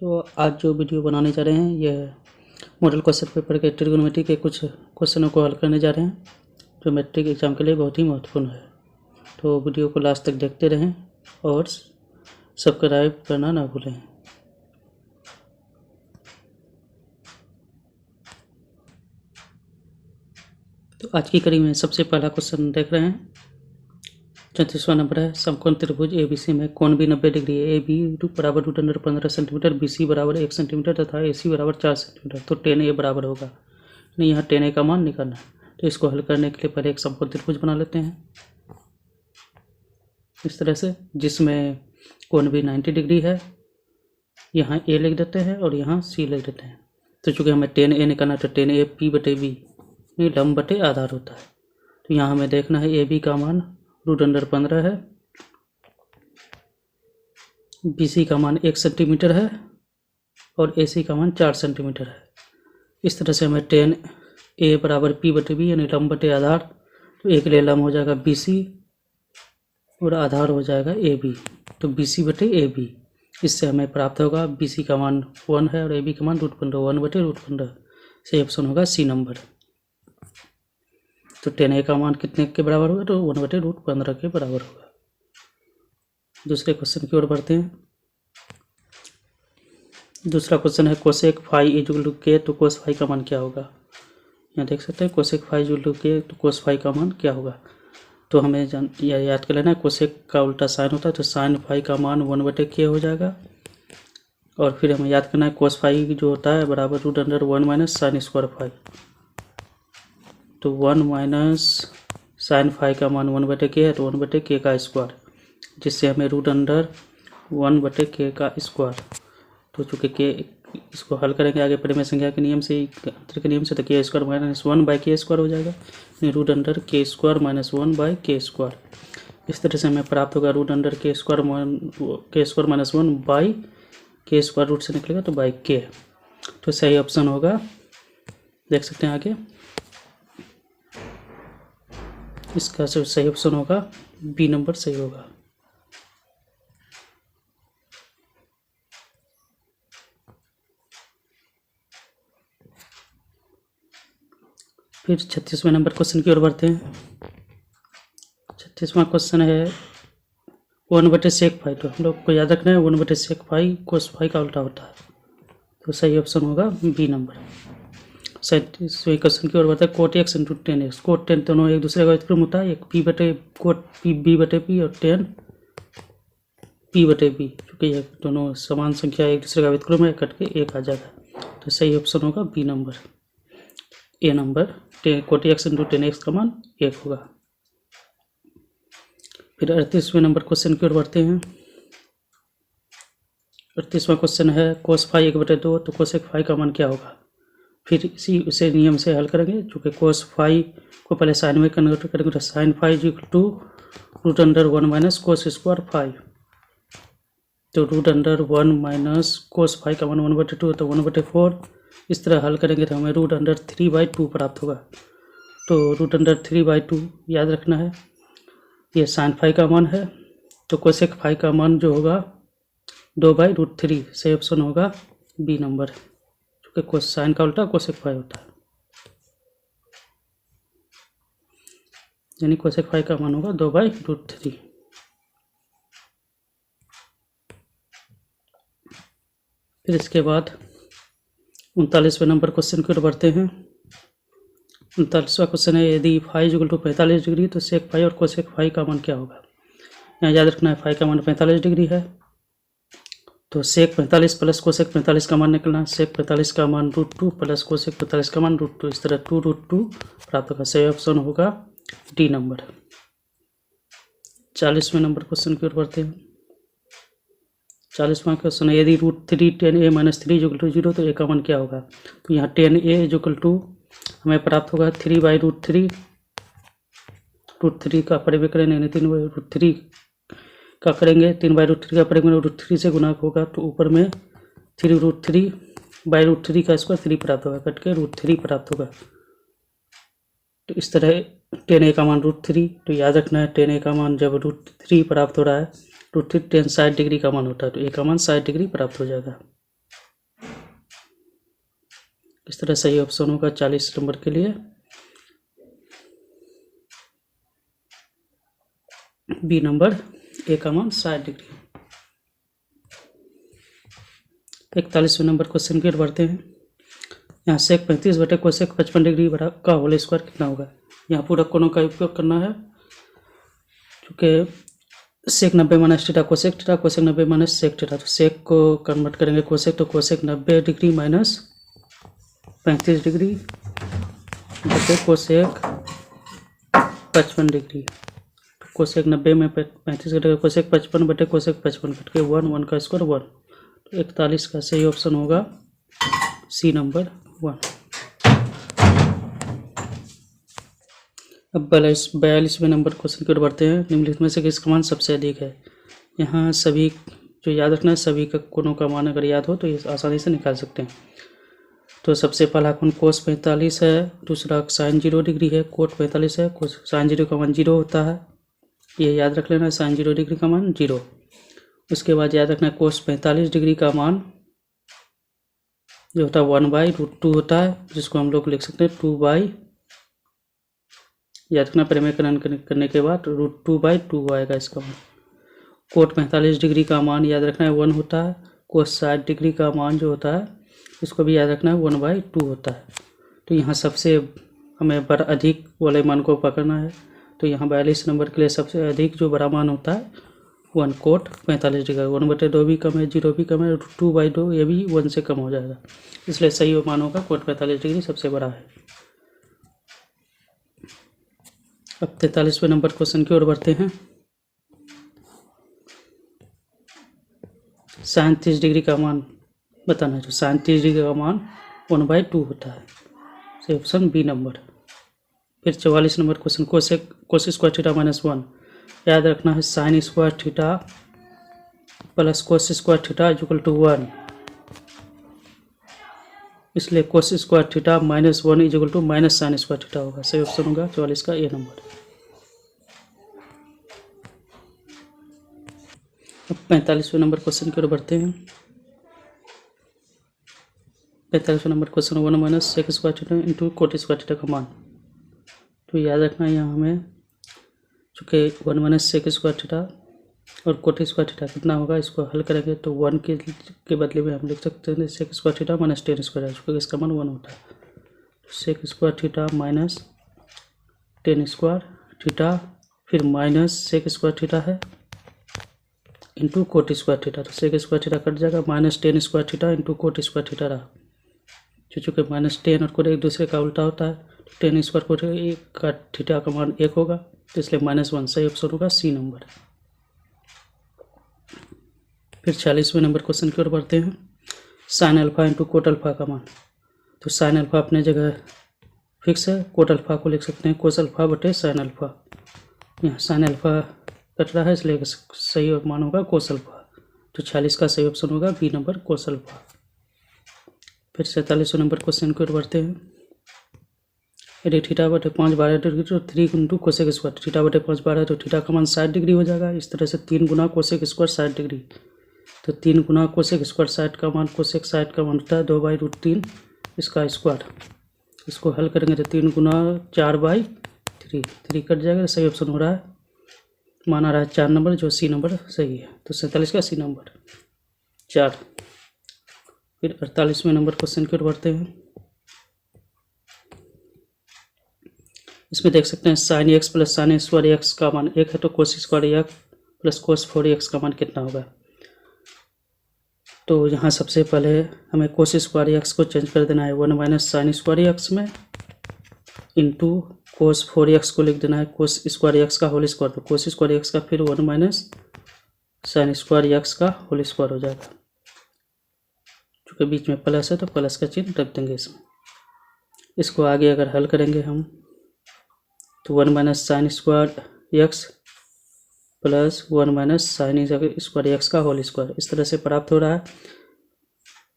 तो आज जो वीडियो बनाने जा रहे हैं यह मॉडल क्वेश्चन पेपर के ट्रिग्नोमेट्री के कुछ क्वेश्चनों को हल करने जा रहे हैं जो मैट्रिक एग्जाम के लिए बहुत ही महत्वपूर्ण है। तो वीडियो को लास्ट तक देखते रहें और सब्सक्राइब करना ना भूलें। तो आज की कड़ी में सबसे पहला क्वेश्चन देख रहे हैं। 34वां नंबर है। समकोण त्रिभुज ABC में कोण भी 90 डिग्री है। AB बराबर √15 सेंटीमीटर, BC बराबर 1 सेंटीमीटर तथा AC बराबर 4 सेंटीमीटर। तो 10A बराबर होगा, नहीं यहाँ 10A का मान निकालना है। तो इसको हल करने के लिए पहले एक समकोण त्रिभुज बना लेते हैं इस तरह से, जिसमें कोण भी 90 डिग्री है। यहाँ A लिख देते हैं और यहाँ C लिख देते हैं। तो चूँकि हमें 10A निकालना है तो 10A P/B नहीं लंब बटे आधार होता है। तो यहाँ हमें देखना है AB का मान √15 है, BC का मान 1 सेंटीमीटर है और AC का मान 4 सेंटीमीटर है। इस तरह से हमें 10A बराबर P/B यानी लंब बटे आधार, तो एक लिए लंब हो जाएगा BC और आधार हो जाएगा AB, तो BC/AB। इससे हमें प्राप्त होगा BC का मान 1 है और AB का मान √15, 1/√15। सही ऑप्शन होगा C नंबर। तो 10A का मान कितने के बराबर होगा? तो 1/√15 के बराबर होगा। दूसरे क्वेश्चन की ओर बढ़ते हैं। दूसरा क्वेश्चन है cosec phi equal to K, तो कोस फाई का मान क्या होगा? यहाँ देख सकते हैं cosec phi equal to K, तो कोस फाई का मान क्या होगा? तो हमें याद कर लेना है कोसेक का उल्टा साइन होता है, तो साइन फाई का मान 1/K हो जाएगा। और फिर हमें याद करना है कोस फाई जो होता है बराबर √1 माइनस साइन स्क्वायर फाई, तो 1 माइनस साइन फाई का मान 1/K है, तो 1/K का स्क्वायर, जिससे हमें √1/K का स्क्वायर। तो चूँकि K इसको हल करेंगे आगे परिमेय संख्या के नियम से, अंतर के नियम से, तो K² माइनस 1/K² हो जाएगा, √K² माइनस 1/K²। इस तरह से हमें प्राप्त होगा √K² माइनस 1/K², रूट से निकलेगा तो बाई K। तो सही ऑप्शन होगा, देख सकते हैं आगे, इसका सही ऑप्शन होगा B नंबर सही होगा। फिर 36वें नंबर क्वेश्चन की ओर बढ़ते हैं। 36वां क्वेश्चन है 1/sec फाई। तो हम लोग को याद रखना है 1/sec फाई कोस फाई का उल्टा होता है, तो सही ऑप्शन होगा B नंबर। 37वें क्वेश्चन की ओर बढ़ते हैं। Coat x into 10x, coat 10 दोनों एक दूसरे का व्युत्क्रम होता है, एक कोट B/P और 10 P/B, क्योंकि ये दोनों समान संख्या एक दूसरे का व्युत्क्रम है, कट के एक आ जाएगा। तो सही ऑप्शन होगा B number, A number. Cot x into 10x का मान 1 होगा। फिर 38वें नंबर क्वेश्चन की ओर बढ़ते हैं। 38वां क्वेश्चन है कोस फाई 1/2, तो कोसेक फाई का मान क्या होगा? फिर उसे नियम से हल करेंगे, चूँकि कोस फाई को पहले साइन में कन्वर्ट करेंगे, तो sine phi equal to √1 minus cos square phi, तो √1 माइनस कोस फाई का मान 1/2 तो 1/4। इस तरह हल करेंगे तो हमें √3/2 प्राप्त होगा। तो √3/2 याद रखना है, ये साइन फाई का मान है, तो कोसेक फाई का मान जो होगा 2/√3। सही ऑप्शन होगा B नंबर, क्योंकि कोस साइन का उल्टा कोसेक फाई होता है, यानी कोसेक फाई का मान होगा 2/√3। फिर इसके बाद 39वें नंबर क्वेश्चन की ओर बढ़ते हैं। 39वां क्वेश्चन है यदि फाई इक्वल टू 45 डिग्री, तो सेक फाई और कोसेक फाई का मान क्या होगा? यहाँ याद रखना है फाई का मान 45 डिग्री है, तो सेक 45 प्लस कोसेक 45 का मान निकलना है। सेक 45 का मान √2 प्लस कोसेक 45 का मान √2, इस तरह 2√2 प्राप्त होगा। सही ऑप्शन होगा D नंबर। 40वें नंबर क्वेश्चन की ओर बढ़ते हैं। 40वां क्वेश्चन है यदि √3 10A माइनस 3 इक्वल टू 0, तो A का मान क्या होगा? तो यहाँ 10A इक्वल टू हमें प्राप्त होगा 3/√3, √3 का परिमेय करेंगे, यानी 3/√3 का करेंगे, 3/√3 का परिमेय √3 से गुणा होगा, तो ऊपर में 3√3/√3 का स्क्वायर 3 प्राप्त होगा, कट के √3 प्राप्त होगा। तो इस तरह 10A का मान √3, तो याद रखना है 10A का मान जब √3 प्राप्त हो रहा है, √3 10 60 डिग्री का मान होता है, तो A का मान 60 डिग्री प्राप्त हो जाएगा। इस तरह सही ऑप्शन होगा 40 नंबर के लिए बी नंबर। ए का मान 60 डिग्री। 41वें नंबर क्वेश्चन की ओर बढ़ते हैं। यहाँ सेक 35 बटे कोसेक 55 डिग्री का होल स्क्वायर कितना होगा। यहाँ पूरा कोणों का उपयोग करना है, क्योंकि sec 90 minus theta cosec theta, cosec 90 minus sec theta. तो सेक को कन्वर्ट करेंगे कोसेक, तो कोसेक 90 डिग्री माइनस 35 डिग्री बटे कोसेक 55 डिग्री। कोसेक 90 में 35 कटेगा, कोसेक 55 बटे कोसेक 55 कट के 1 का स्क्वायर 1। तो 41 का सही ऑप्शन होगा सी नंबर 1। अब 42वें नंबर क्वेश्चन की ओर बढ़ते हैं। निम्नलिखित में से किसका मान सबसे अधिक है। यहाँ सभी जो याद रखना है, सभी का कोणों का मान अगर याद हो तो ये आसानी से निकाल सकते हैं। तो सबसे पहला कोण कोस 45 है, दूसरा साइन 0 डिग्री है, कोट 45 है, साइन 0 का मान 0 होता है, ये याद रख लेना, साइन 0 डिग्री का मान 0। उसके बाद याद रखना कोस 45 डिग्री का मान जो होता है 1/√2 होता है, जिसको हम लोग लिख सकते हैं 2/, याद रखना परिमेयकरण करने के बाद √2/2 आएगा इसका मान। कोट 45 डिग्री का मान याद रखना है 1 होता है। कोस 60 डिग्री का मान जो होता है इसको भी याद रखना है 1/2 होता है। तो यहाँ सबसे हमें बड़ा अधिक वाले मान को पकड़ना है। तो यहाँ 42 नंबर के लिए सबसे अधिक जो बड़ा मान होता है 1 कोट 45 डिग्री। 1/2 भी कम है, 0 भी कम है, 2/2 ये भी 1 से कम हो जाएगा, इसलिए सही मान होगा कोट 45 डिग्री सबसे बड़ा है। अब 43वें नंबर क्वेश्चन की ओर बढ़ते हैं। साइन 30 डिग्री का मान बताना है। तो साइन 30 डिग्री का मान 1/2 होता है, सही ऑप्शन बी नंबर। फिर 44 number question cos square theta minus 1। याद रखना है sine square theta plus cos square theta equal to 1, इसलिए cos square theta minus 1 equal to minus sine square theta होगा, सही ऑप्शन होगा 44 का ए नंबर। अब 45वें नंबर क्वेश्चन की ओर बढ़ते हैं। 45वें number question 1 minus sec square theta into cot square theta का मान। तो याद रखना है यहाँ हमें, चूँकि 1 माइनस सेक स्क्वायर थीटा और कोट स्क्वायर थीटा कितना होगा, इसको हल करेंगे तो 1 के बदले में हम लिख सकते हैं sec square theta minus tan square, क्योंकि इसका मान 1 होता है। Sec square theta minus tan square theta, फिर माइनस सेक स्क्वायर थीटा है इंटू कोट स्क्वायर थीटा। तो सेक स्क्वायर थीटा कट जाएगा, minus tan square theta into cot square theta रहा। चूँकि माइनस टेन और कोट एक दूसरे का उल्टा होता है, तो टेन स्क्वायर कोट एक का थीटा का मान 1 होगा, तो इसलिए -1 सही ऑप्शन होगा सी नंबर। फिर 46वें नंबर क्वेश्चन की ओर बढ़ते हैं। Sine alpha into coat alpha का मान। तो साइन अल्फा अपने जगह फिक्स है, कोट अल्फा को लिख सकते हैं कोस अल्फा बटे साइन अल्फा। यहाँ साइन अल्फा कट रहा है, इसलिए सही मान होगा कोस अल्फा। तो 46 का सही ऑप्शन होगा बी नंबर कोस अल्फा। फिर 47वें नंबर क्वेश्चन की ओर बढ़ते हैं। यदि थीटा बटे 5 12 डिग्री तो 3 इंटू कोसेक स्क्वायर, थीटा बटे 5 12 तो थीटा का मान 60 डिग्री हो जाएगा। इस तरह से 3 गुना कोसेक स्क्वायर 60 डिग्री, तो 3 गुना कोसेक स्क्वायर 60 का मान, कोसेक 60 का मान होता है 2/√3 इसका स्क्वायर। इसको हल करेंगे तो 3 गुना 4/3, 3 कट जाएगा, तो सही ऑप्शन हो रहा है, माना रहा है 4 नंबर, जो सी नंबर सही है। तो 47 का सी नंबर 4। फिर 48वें नंबर क्वेश्चन की ओर बढ़ते हैं। इसमें देख सकते हैं sine x plus sign square x का मान 1 है, तो कोस square x plus cos 4x का मान कितना होगा। तो यहाँ सबसे पहले हमें कोस स्क्वायर एक्स को चेंज कर देना है 1 माइनस साइन स्क्वायर एक्स में, इंटू कोस 4x को लिख देना है कोस स्क्वायर एक्स का होल स्क्वायर। तो कोस स्क्वायर एक्स का फिर 1 माइनस साइन स्क्वायर एक्स का होल स्क्वायर हो जाएगा। चूँकि बीच में प्लस है तो प्लस का चिन्ह रख देंगे इसमें। इसको आगे अगर हल करेंगे हम तो 1 minus sine square x plus 1 minus sine square x का होल स्क्वायर इस तरह से प्राप्त हो रहा है।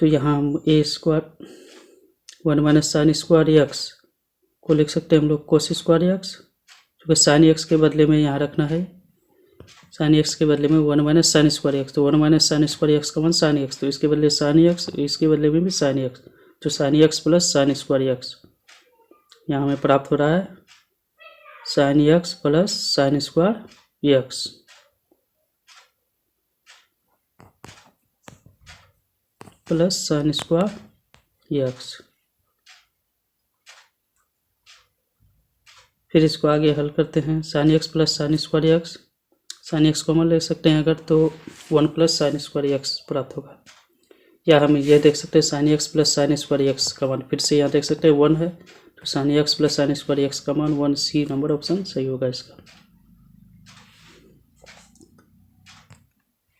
तो यहाँ हम a square 1 minus sine square x को लिख सकते हैं हम लोग कोस स्क्वायर एक्स, क्योंकि साइन एक्स के बदले में यहाँ रखना है, साइन एक्स के बदले में 1 माइनस साइन स्क्वायर एक्स। तो 1 माइनस साइन स्क्वायर एक्स का मान साइन एक्स, तो इसके बदले साइन एक्स, इसके बदले में भी साइन एक्स, तो sine x plus sign square x, यहाँ हमें प्राप्त हो रहा है sine x plus sign square x plus sign square x. फिर इसको आगे हल करते हैं। Sine x plus sign square x, sine x common ले सकते हैं अगर, तो 1 प्लस साइन स्क्वायर एक्स प्राप्त होगा। या हम ये देख सकते हैं sine x plus sign square x का मान, फिर से यहाँ देख सकते हैं 1 है, तो sine x plus sign square x का मान 1, सी नंबर ऑप्शन सही होगा इसका।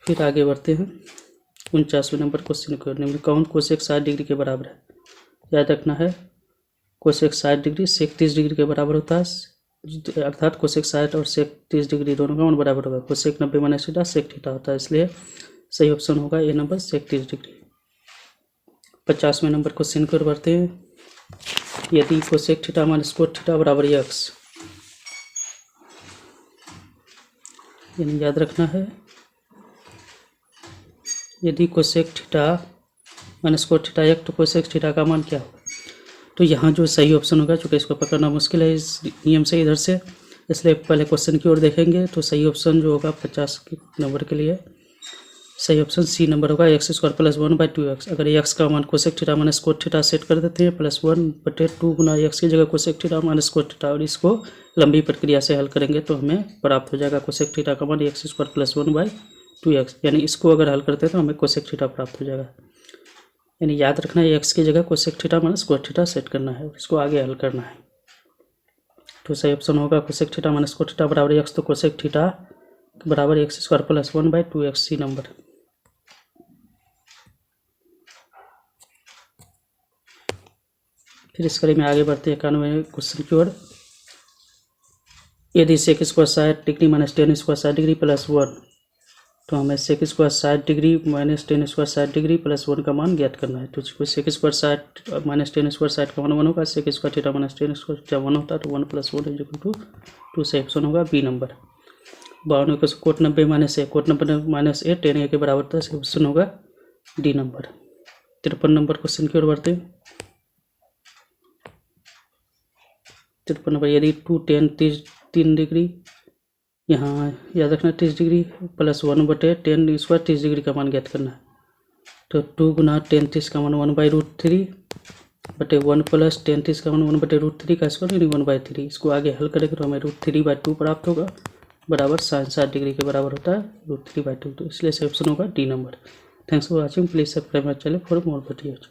फिर आगे बढ़ते हैं 49वें नंबर क्वेश्चन को। निम्न कौन कोसेक 60 डिग्री के बराबर है? याद रखना है कोसेक 60 डिग्री सेक 30 डिग्री के बराबर होता है, अर्थात कोसेक 60 और सेक 30 डिग्री दोनों का मान बराबर होगा। Cosec 90 minus theta sec theta होता है, इसलिए सही ऑप्शन होगा ये नंबर सेक 30 डिग्री। 50वें नंबर क्वेश्चन की ओर बढ़ते हैं। यदि cosec theta minus cot theta बराबर एक्स, यानी याद रखना है यदि cosec theta minus cot theta x तो कोसेक थीटा का मान क्या होगा? तो यहाँ जो सही ऑप्शन होगा, चूँकि इसको पकड़ना मुश्किल है इस नियम से इधर से, इसलिए पहले क्वेश्चन की ओर देखेंगे। तो सही ऑप्शन जो होगा 50 नंबर के लिए सही ऑप्शन सी नंबर होगा, एक्स स्क्वायर प्लस 1/2x। अगर एक्स का मान cosec theta minus cot theta set कर देते हैं, प्लस 1/2 गुना एक्स की जगह cosec theta minus cot theta, और इसको लंबी प्रक्रिया से हल करेंगे तो हमें प्राप्त हो जाएगा कोसेक थीटा का मान एक्स स्क्वायर प्लस 1/2x। यानी इसको अगर हल करते हैं तो हमें कोसेक थीटा प्राप्त हो जाएगा। यानी याद रखना है एक्स की जगह cosec theta minus cot theta set करना है और इसको आगे हल करना है। तो सही ऑप्शन होगा cosec theta minus cot theta बराबर एक्स, तो कोसेक थीटा बराबर x square plus 1/2x, C number. फिर इस कड़ी में आगे बढ़ते हैं 91वें क्वेश्चन की ओर। यदि sec square 60 degree minus tan square 60 degree plus 1, तो हमें sec square 60 degree minus tan square 60 degree plus 1 का मान ज्ञात करना है। तो sec square 60 minus tan square 60 का मान 1 होगा, sec square theta minus tan square theta 1 होता है, तो 1 + 1 = 2 से ऑप्शन होगा बी नंबर। 52 को cot 90 minus A, cot 90 minus A tan A के बराबर था, से ऑप्शन होगा डी नंबर। 53 नंबर क्वेश्चन की ओर बढ़ते हैं। 53 नंबर, यदि 2 tan 3 डिग्री, यहाँ याद रखना 30 डिग्री प्लस 1/10 स्क्वायर 30 डिग्री का मान ज्ञात करना है। तो 2 गुना 10 30 का मान 1/√3 बटे 1 प्लस 10 30 का मान 1/√3 का स्क्वायर यानी 1/3। इसको आगे हल करेंगे तो हमें √3/2 प्राप्त होगा, बराबर साइन 60 डिग्री के बराबर होता है √3/2, तो इसलिए से ऑप्शन होगा D number. Thanks for watching, please subscribe my channel for more videos.